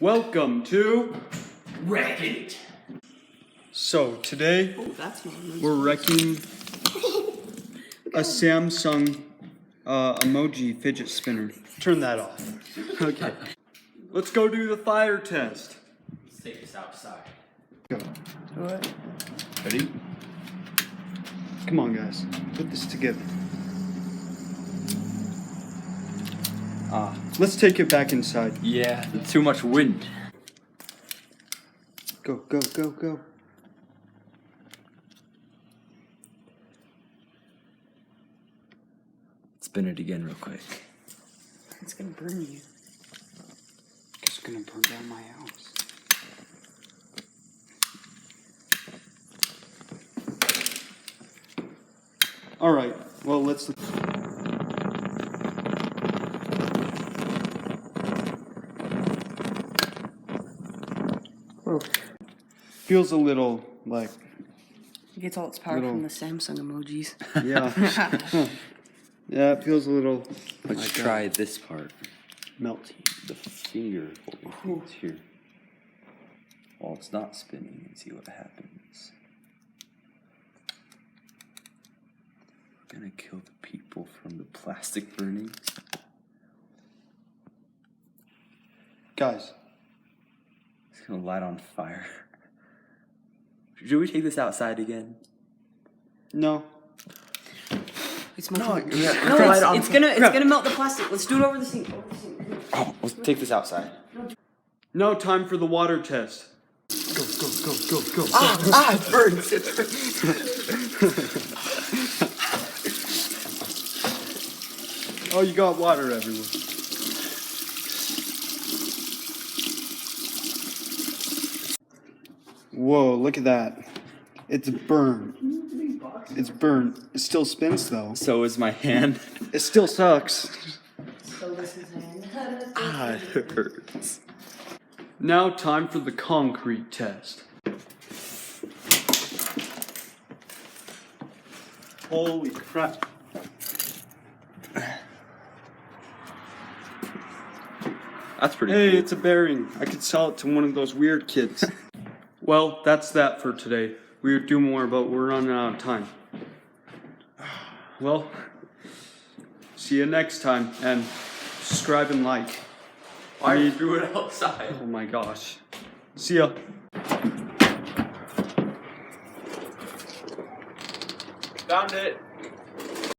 Welcome to Wreck It. So today That's not nice. we're wrecking a Samsung emoji fidget spinner. Turn that off. Okay. Let's go do the fire test. Let's take this outside. Go. What? Ready? Come on, guys. Put this together. Let's take it back inside. Yeah, too much wind. Go, go, go, go. Spin it again real quick. It's gonna burn you. It's gonna burn down my house. All right. Well, let's. Oh. Feels a little like. It gets all its power Little- from the Samsung emojis. Yeah. Yeah, it feels a little. Let's like, try this part. Melty. The finger holding things here. While it's not spinning and see what happens. We're gonna kill the people from the plastic burning. Guys, It's gonna light on fire. Should we take this outside again? no. It's melting. No, No, it's gonna melt the plastic. Let's do it over the sink. Oh, let's take this outside. No time for the water test. Go, go, go, go, go. It burns. It burns. Oh, you got water everywhere. Whoa, look at that. It's burned. It's burned. It still spins though. So is my hand. It still sucks. So this is It hurts. Now time for the concrete test. Holy crap. That's pretty Hey, cool. it's a bearing. I could sell it to one of those weird kids. Well, that's that for today. We would do more, but we're running out of time. Well, see you next time, and subscribe and like. Why are you doing it outside? Oh my gosh. See ya. Found it.